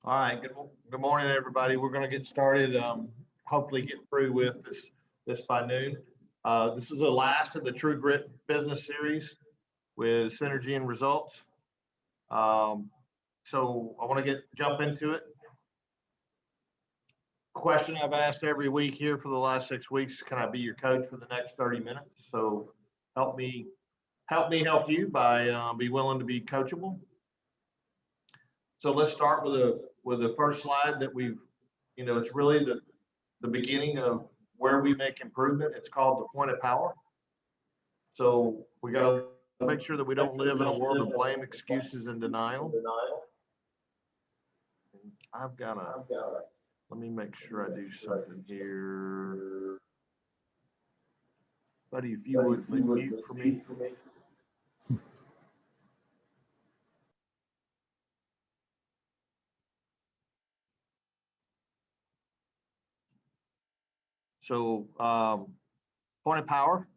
All right, good morning, everybody. We're going to get started, hopefully get through with this by noon. This is the last of the True Grit business series with synergy and results. Um, so I want to jump into it. Question I've asked every week here for the last 6 weeks: can I be your coach for the next 30 minutes? So help me, help you by be willing to be coachable. So let's start with the first slide that it's really the beginning of where we make improvement. It's called the point of power. So we got to make sure that we don't live in a world of blame, excuses, and denial. I've got to, let me make sure I do something here. Buddy, if you would mute for me. So point of power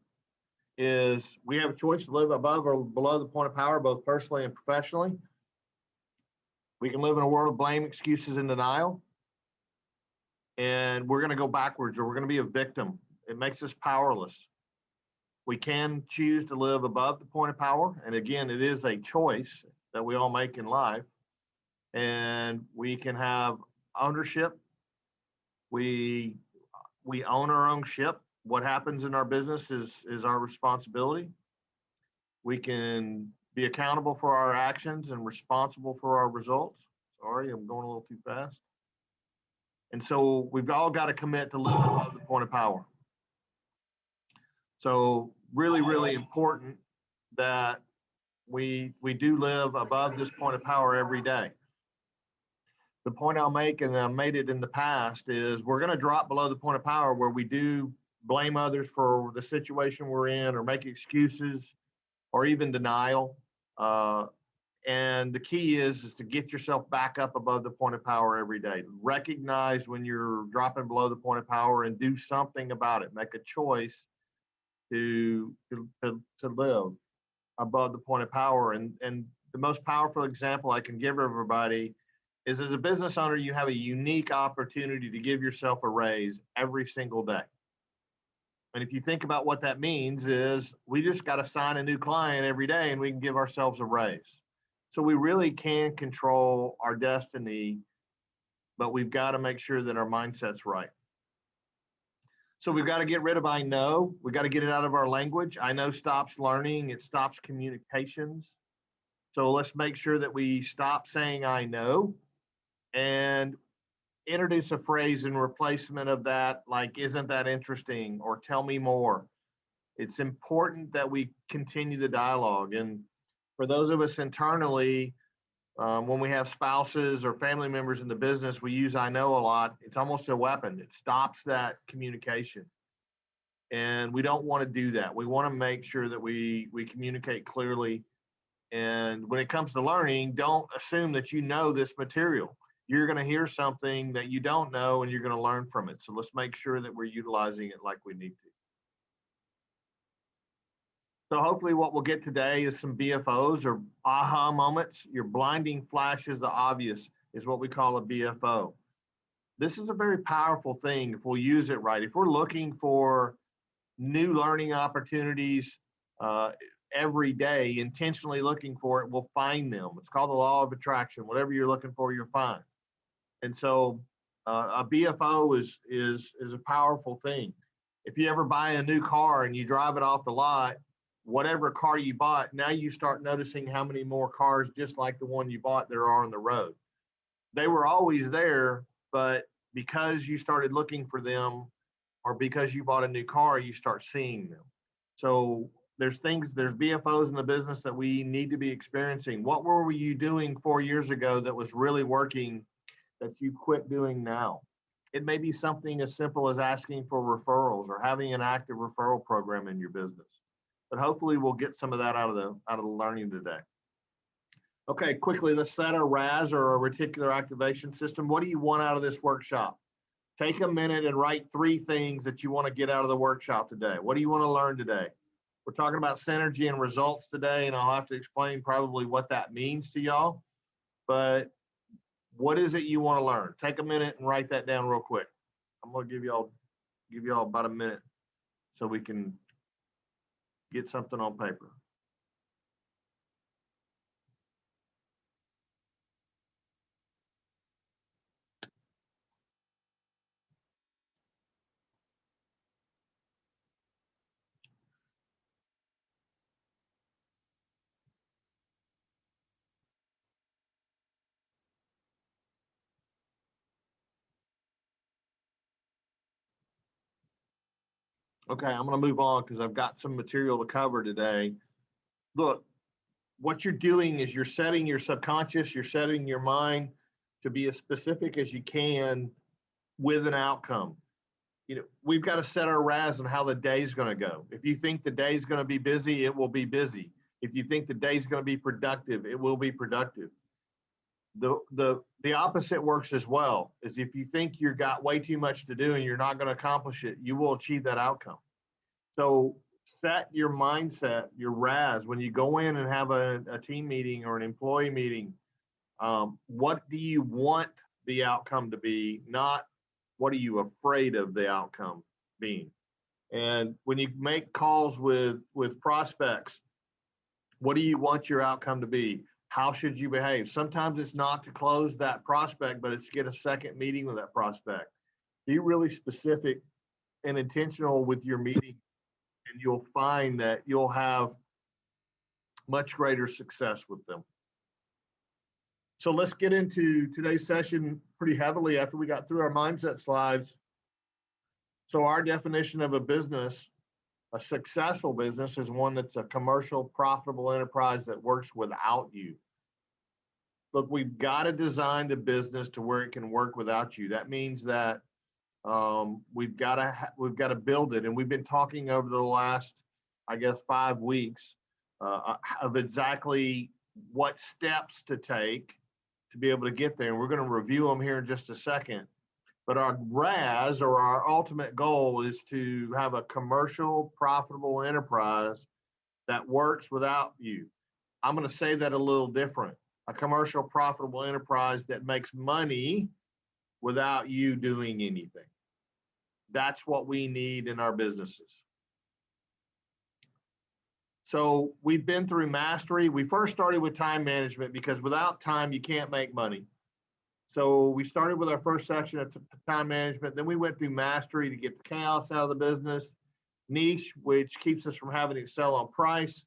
is we have a choice to live above or below the point of power, both personally and professionally. We can live in a world of blame, excuses, and denial. And we're going to go backwards, or we're going to be a victim. It makes us powerless. We can choose to live above the point of power. And again, it is a choice that we all make in life. And we can have ownership. We own our own ship. What happens in our business is our responsibility. We can be accountable for our actions and responsible for our results. Sorry, I'm going a little too fast. And so we've all got to commit to living above the point of power. So really, really important that we do live above this point of power every day. The point I'll make, and I've made it in the past, is we're going to drop below the point of power where we do blame others for the situation we're in, or make excuses, or even denial. And the key is to get yourself back up above the point of power every day. Recognize when you're dropping below the point of power and do something about it. Make a choice to live above the point of power. And the most powerful example I can give everybody is, as a business owner, you have a unique opportunity to give yourself a raise every single day. And if you think about what that means, is we just got to sign a new client every day and we can give ourselves a raise. So we really can control our destiny, but we've got to make sure that our mindset's right. So we've got to get rid of I know. We've got to get it out of our language. I know stops learning. It stops communications. So let's make sure that we stop saying I know and introduce a phrase in replacement of that, like, isn't that interesting, or tell me more. It's important that we continue the dialogue. And for those of us internally, when we have spouses or family members in the business, we use I know a lot. It's almost a weapon. It stops that communication. And we don't want to do that. We want to make sure that we communicate clearly. And when it comes to learning, don't assume that you know this material. You're going to hear something that you don't know, and you're going to learn from it. So let's make sure that we're utilizing it like we need to. So hopefully what we'll get today is some BFOs, or aha moments. Your blinding flashes of obvious is what we call a BFO. This is a very powerful thing if we'll use it right. If we're looking for new learning opportunities every day, intentionally looking for it, we'll find them. It's called the law of attraction. Whatever you're looking for, you'll find. And so a BFO is a powerful thing. If you ever buy a new car and you drive it off the lot, whatever car you bought, now you start noticing how many more cars just like the one you bought there are on the road. They were always there, but because you started looking for them, or because you bought a new car, you start seeing them. So there's BFOs in the business that we need to be experiencing. What were you doing 4 years ago that was really working that you quit doing now? It may be something as simple as asking for referrals or having an active referral program in your business. But hopefully we'll get some of that out of the learning today. Okay, quickly, let's set our Razz, or a reticular activation system. What do you want out of this workshop? Take a minute and write 3 things that you want to get out of the workshop today. What do you want to learn today? We're talking about synergy and results today, and I'll have to explain probably what that means to y'all. But What is it you want to learn? Take a minute and write that down real quick. I'm going to give y'all about a minute so we can get something on paper. Okay, I'm going to move on because I've got some material to cover today. Look, what you're doing is you're setting your subconscious, you're setting your mind to be as specific as you can with an outcome. You know, we've got to set our Razz on how the day's going to go. If you think the day's going to be busy, it will be busy. If you think the day's going to be productive, it will be productive. The opposite works as well, is if you think you've got way too much to do and you're not going to accomplish it, you will achieve that outcome. So set your mindset, your Razz, when you go in and have a team meeting or an employee meeting, what do you want the outcome to be, not what are you afraid of the outcome being? And when you make calls with prospects, what do you want your outcome to be? How should you behave? Sometimes it's not to close that prospect, but it's to get a second meeting with that prospect. Be really specific and intentional with your meeting, and you'll find that you'll have much greater success with them. So let's get into today's session pretty heavily after we got through our mindset slides. So our definition of a business, a successful business, is one that's a commercial, profitable enterprise that works without you. Look, we've got to design the business to where it can work without you. That means that we've got to build it, and we've been talking over the last, I guess, 5 weeks of exactly what steps to take to be able to get there. And we're going to review them here in just a second. But our Razz, or our ultimate goal, is to have a commercial, profitable enterprise that works without you. I'm going to say that a little different. A commercial, profitable enterprise that makes money without you doing anything. That's what we need in our businesses. So we've been through mastery. We first started with time management because without time, you can't make money. So we started with our first section of time management. Then we went through mastery to get the chaos out of the business. Niche, which keeps us from having to sell on price.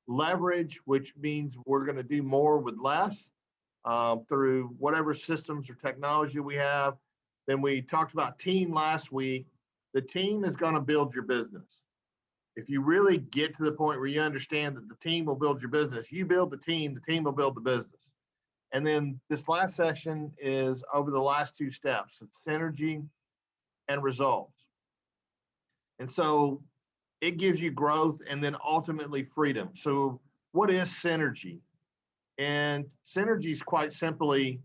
Leverage, which means we're going to do more with less through whatever systems or technology we have. Then we talked about team last week. The team is going to build your business. If you really get to the point where you understand that the team will build your business, you build the team will build the business. And then this last session is over the last 2 steps, synergy and results. And so it gives you growth and then ultimately freedom. So what is synergy? And synergy is quite simply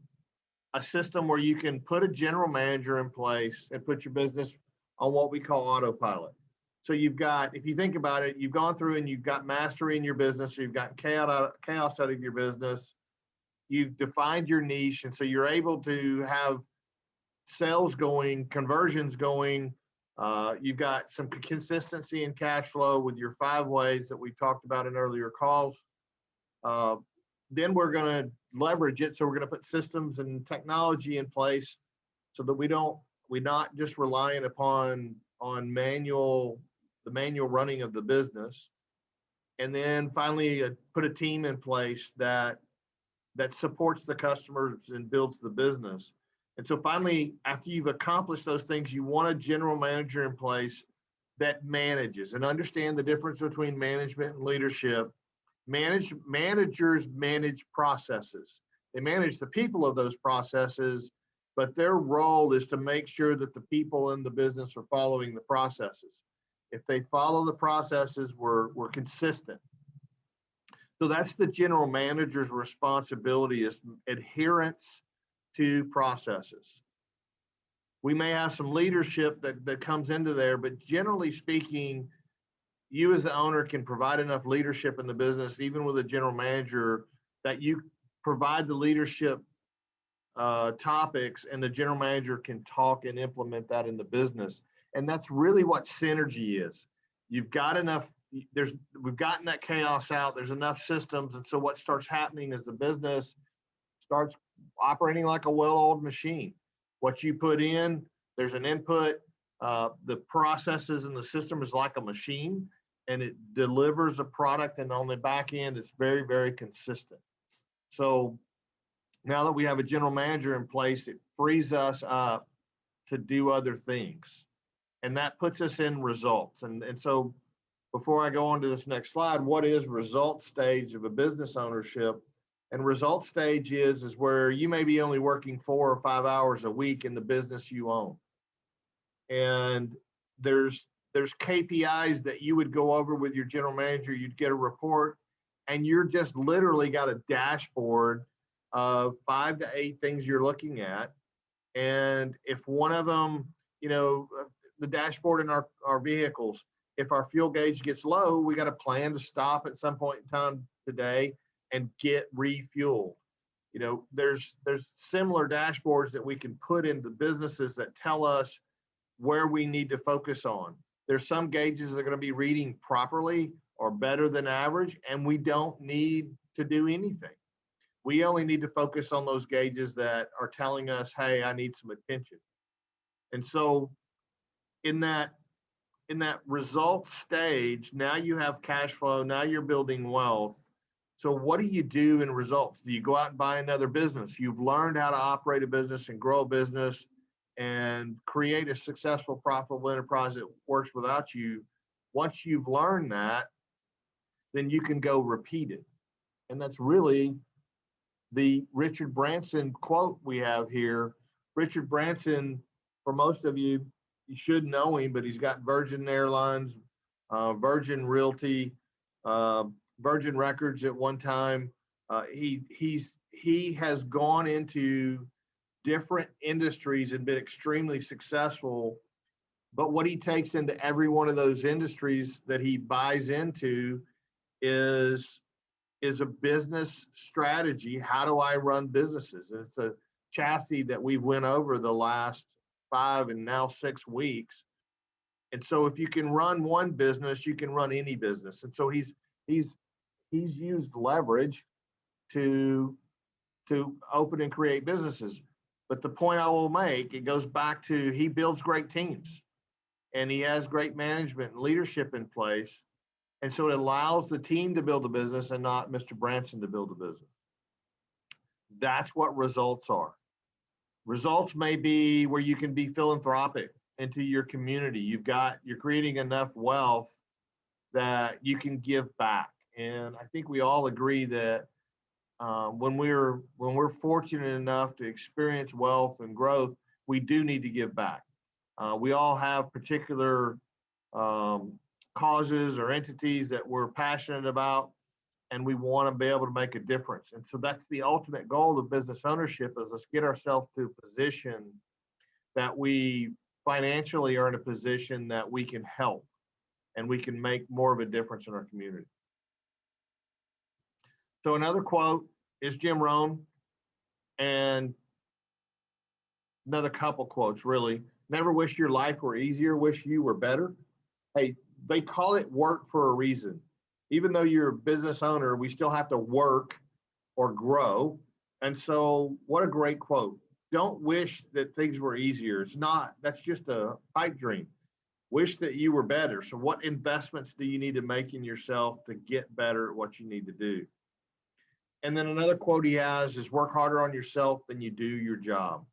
a system where you can put a general manager in place and put your business on what we call autopilot. So you've got, if you think about it, you've gone through and you've got mastery in your business, so you've got chaos out of your business, you've defined your niche, and so you're able to have sales going, conversions going, you've got some consistency in cash flow with your 5 ways that we talked about in earlier calls. Then we're going to leverage it. So we're going to put systems and technology in place so that we're not just relying upon the manual running of the business. And then finally put a team in place that supports the customers and builds the business. And so finally, after you've accomplished those things, you want a general manager in place that manages, and understand the difference between management and leadership. Managers manage processes. They manage the people of those processes, but their role is to make sure that the people in the business are following the processes. If they follow the processes, we're consistent. So that's the general manager's responsibility, is adherence to processes. We may have some leadership that comes into there, but generally speaking, you as the owner can provide enough leadership in the business, even with a general manager, that you provide the leadership topics, and the general manager can talk and implement that in the business. And that's really what synergy is. You've got enough, we've gotten that chaos out, there's enough systems. And so what starts happening is the business starts operating like a well-oiled machine. What you put in, there's an input, the processes in the system is like a machine, and it delivers a product, and on the back end, it's very, very consistent. So now that we have a general manager in place, it frees us up to do other things. And that puts us in results. And so before I go on to this next slide, what is result stage of a business ownership? And result stage is where you may be only working 4 or 5 hours a week in the business you own. And there's KPIs that you would go over with your general manager. You'd get a report, and you're just literally got a dashboard of 5 to 8 things you're looking at. And if one of them, the dashboard in our vehicles, if our fuel gauge gets low, we got a plan to stop at some point in time today and get refueled. There's similar dashboards that we can put into businesses that tell us where we need to focus on. There's some gauges that are going to be reading properly or better than average, and we don't need to do anything. We only need to focus on those gauges that are telling us, hey, I need some attention. And so in that result stage, now you have cash flow, now you're building wealth. So what do you do in results? Do you go out and buy another business? You've learned how to operate a business and grow a business and create a successful, profitable enterprise that works without you. Once you've learned that, then you can go repeat it. And that's really the Richard Branson quote we have here. Richard Branson, for most of you, you should know him, but he's got Virgin Airlines, Virgin Realty, Virgin Records at one time. He has gone into different industries and been extremely successful. But what he takes into every one of those industries that he buys into is a business strategy. How do I run businesses? And it's a chassis that we've went over the last 5 and now 6 weeks. And so if you can run one business, you can run any business. And so he's used leverage to open and create businesses. But the point I will make, it goes back to he builds great teams, and he has great management and leadership in place. And so it allows the team to build a business and not Mr. Branson to build a business. That's what results are. Results may be where you can be philanthropic into your community. You're creating enough wealth that you can give back. And I think we all agree that when we're fortunate enough to experience wealth and growth, we do need to give back. We all have particular causes or entities that we're passionate about, and we want to be able to make a difference. And so that's the ultimate goal of business ownership, is let's get ourselves to a position that we financially are in a position that we can help and we can make more of a difference in our community. So another quote is Jim Rohn, and another couple quotes really. Never wish your life were easier, wish you were better. Hey, they call it work for a reason. Even though you're a business owner, we still have to work or grow. And so what a great quote. Don't wish that things were easier. It's not, that's just a pipe dream. Wish that you were better. So what investments do you need to make in yourself to get better at what you need to do? And then another quote he has is work harder on yourself than you do your job.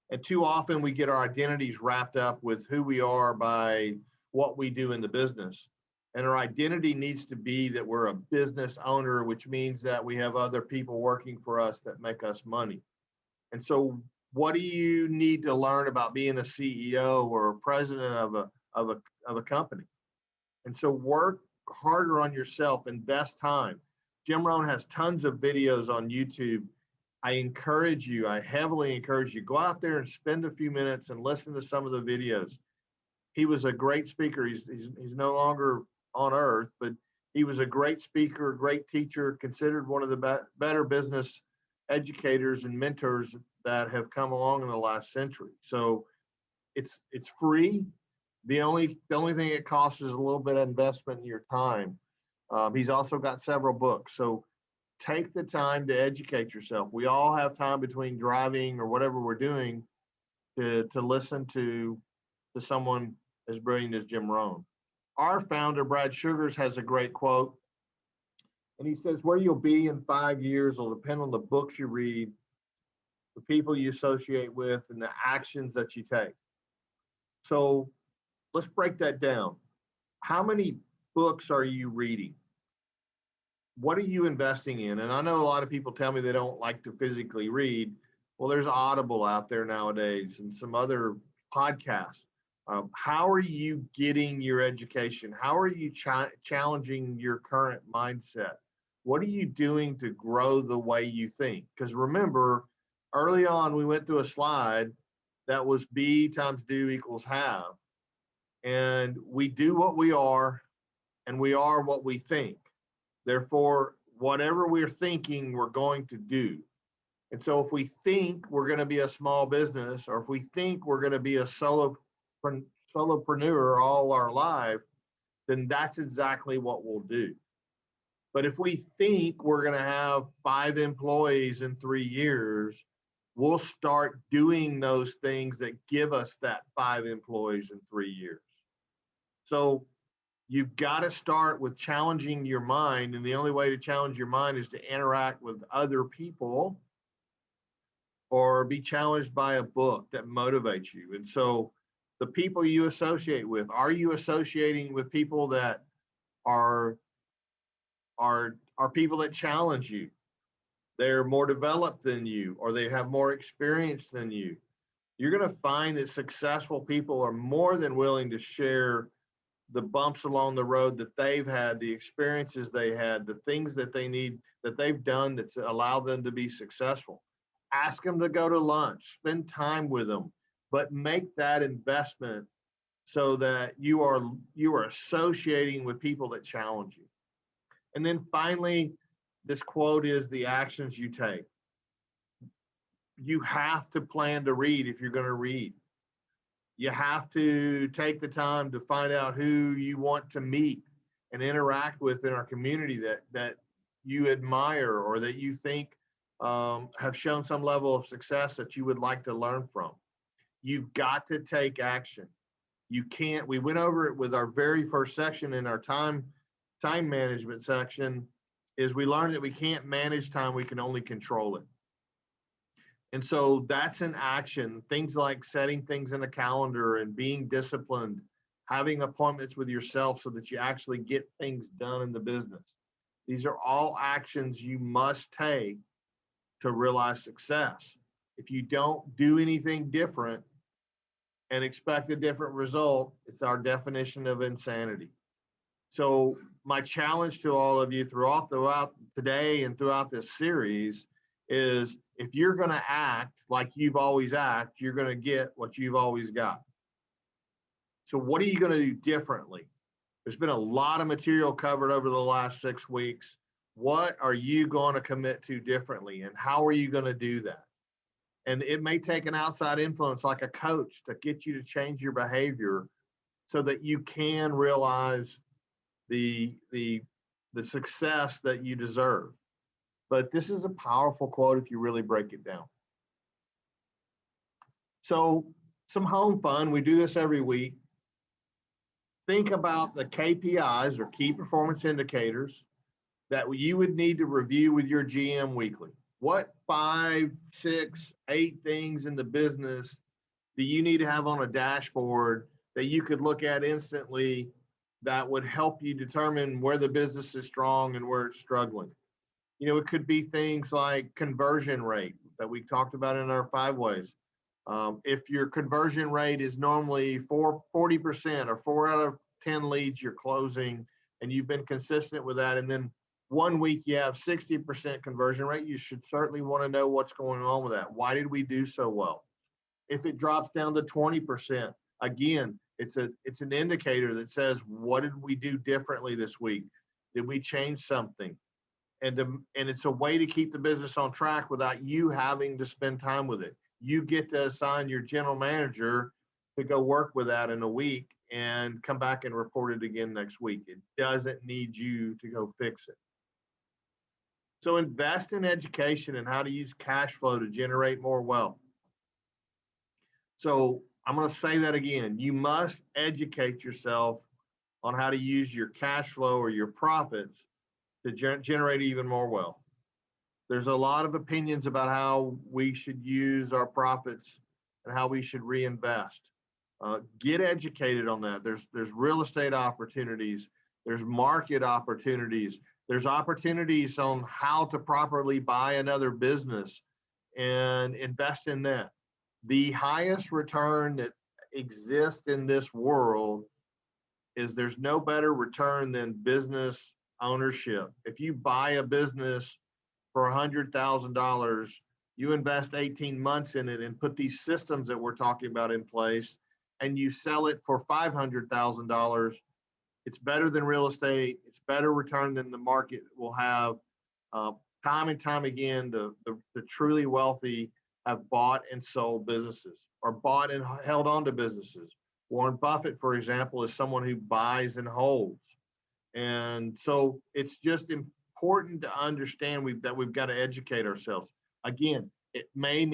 And too often we get our identities wrapped up with who we are by what we do in the business. And our identity needs to be that we're a business owner, which means that we have other people working for us that make us money. And so what do you need to learn about being a CEO or a president of a company? And so work harder on yourself, invest time. Jim Rohn has tons of videos on YouTube. I heavily encourage you, go out there and spend a few minutes and listen to some of the videos. He was a great speaker. He's no longer on earth, but he was a great speaker, great teacher, considered one of the better business educators and mentors that have come along in the last century. So it's free. The only thing it costs is a little bit of investment in your time. He's also got several books. So take the time to educate yourself. We all have time between driving or whatever we're doing to listen to someone as brilliant as Jim Rohn. Our founder, Brad Sugars, has a great quote. And he says, where you'll be in 5 years will depend on the books you read, the people you associate with, and the actions that you take. So let's break that down. How many books are you reading? What are you investing in? And I know a lot of people tell me they don't like to physically read. Well, there's Audible out there nowadays and some other podcasts. How are you getting your education? How are you challenging your current mindset? What are you doing to grow the way you think? Because remember, early on, we went through a slide that was B times do equals have. And we do what we are, and we are what we think. Therefore, whatever we're thinking, we're going to do. And so if we think we're going to be a small business, or if we think we're going to be a solopreneur all our life, then that's exactly what we'll do. But if we think we're going to have 5 employees in 3 years, we'll start doing those things that give us that 5 employees in 3 years. So you've got to start with challenging your mind. And the only way to challenge your mind is to interact with other people or be challenged by a book that motivates you. And so the people you associate with, are you associating with people that are people that challenge you? They're more developed than you, or they have more experience than you. You're going to find that successful people are more than willing to share the bumps along the road that they've had, the experiences they had, the things that they need, that they've done that's allowed them to be successful. Ask them to go to lunch, spend time with them, but make that investment so that you are associating with people that challenge you. And then finally, this quote is the actions you take. You have to plan to read if you're going to read. You have to take the time to find out who you want to meet and interact with in our community that you admire or that you think have shown some level of success that you would like to learn from. You've got to take action. You can't, we went over it with our very first section in our time management section, is we learned that we can't manage time, we can only control it. And so that's an action. Things like setting things in a calendar and being disciplined, having appointments with yourself so that you actually get things done in the business. These are all actions you must take to realize success. If you don't do anything different and expect a different result, it's our definition of insanity. So my challenge to all of you throughout today and throughout this series is, if you're going to act like you've always acted, you're going to get what you've always got. So what are you going to do differently? There's been a lot of material covered over the last 6 weeks. What are you going to commit to differently, and how are you going to do that? And it may take an outside influence like a coach to get you to change your behavior so that you can realize the success that you deserve. But this is a powerful quote if you really break it down. So some home fun, we do this every week. Think about the KPIs, or key performance indicators, that you would need to review with your GM weekly. What 5, 6, 8 things in the business do you need to have on a dashboard that you could look at instantly that would help you determine where the business is strong and where it's struggling? You know, it could be things like conversion rate that we talked about in our 5 ways. If your conversion rate is normally 40%, or 4 out of 10 leads you're closing, and you've been consistent with that, and then one week you have 60% conversion rate, you should certainly want to know what's going on with that. Why did we do so well? If it drops down to 20%, again, it's an indicator that says, what did we do differently this week? Did we change something? and it's a way to keep the business on track without you having to spend time with it. You get to assign your general manager to go work with that in a week and come back and report it again next week. It doesn't need you to go fix it. So invest in education and how to use cash flow to generate more wealth. So I'm going to say that again. You must educate yourself on how to use your cash flow or your profits to generate even more wealth. There's a lot of opinions about how we should use our profits and how we should reinvest. Get educated on that. There's real estate opportunities. There's market opportunities. There's opportunities on how to properly buy another business and invest in that. The highest return that exists in this world is there's no better return than business ownership. If you buy a business for $100,000, you invest 18 months in it and put these systems that we're talking about in place, and you sell it for $500,000, it's better than real estate. It's better return than the market will have. Time and time again, the truly wealthy have bought and sold businesses or bought and held on to businesses. Warren Buffett, for example, is someone who buys and holds. And so it's just important to understand that we've got to educate ourselves. Again, it may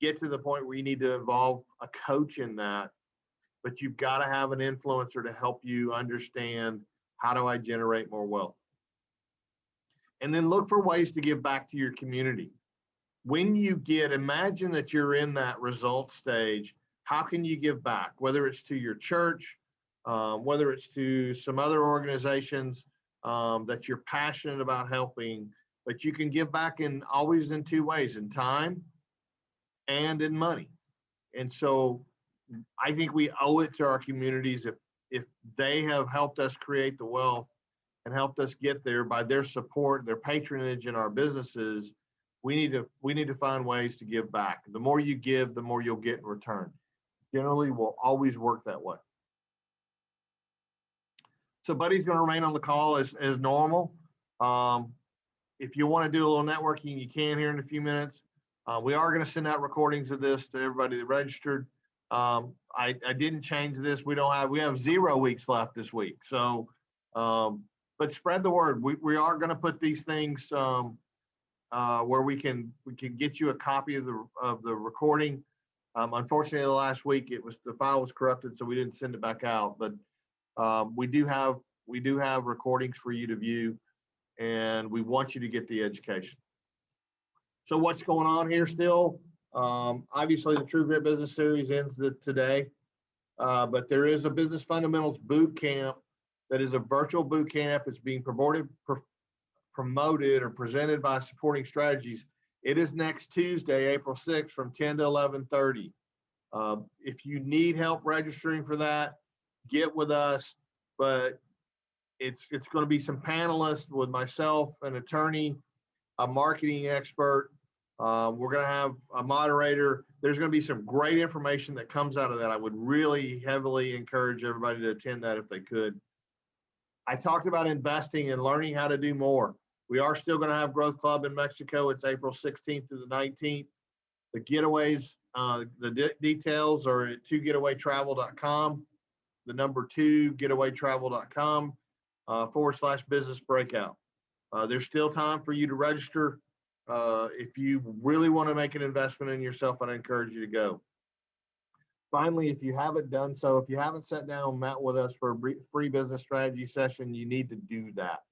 get to the point where you need to involve a coach in that, but you've got to have an influencer to help you understand, how do I generate more wealth? And then look for ways to give back to your community. When you imagine that you're in that result stage, how can you give back? Whether it's to your church, whether it's to some other organizations that you're passionate about helping, but you can give back always in two ways, in time and in money. And so I think we owe it to our communities if they have helped us create the wealth and helped us get there by their support, their patronage in our businesses. We need to find ways to give back. The more you give, the more you'll get in return. Generally, will always work that way. So Buddy's going to remain on the call as normal. If you want to do a little networking, you can here in a few minutes. We are going to send out recordings of this to everybody that registered. I didn't change this. We have 0 weeks left this week. So, but spread the word. We are going to put these things where we can get you a copy of the recording. Unfortunately, the last week the file was corrupted, so we didn't send it back out. But we do have recordings for you to view, and we want you to get the education. So what's going on here still? Obviously, the True Grit Business Series ends today, but there is a Business Fundamentals Bootcamp that is a virtual boot camp. It's being promoted or presented by Supporting Strategies. It is next Tuesday, April 6th from 10 to 11:30. If you need help registering for that, get with us, but it's going to be some panelists with myself, an attorney, a marketing expert. We're going to have a moderator. There's going to be some great information that comes out of that. I would really heavily encourage everybody to attend that if they could. I talked about investing and learning how to do more. We are still going to have Growth Club in Mexico. It's April 16th to the 19th. The getaways, the details are at 2getawaytravel.com. The number 2getawaytravel.com /business breakout. There's still time for you to register. If you really want to make an investment in yourself, I'd encourage you to go. Finally, if you haven't done so, if you haven't sat down and met with us for a free business strategy session, you need to do that.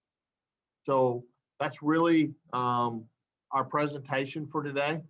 So that's really our presentation for today.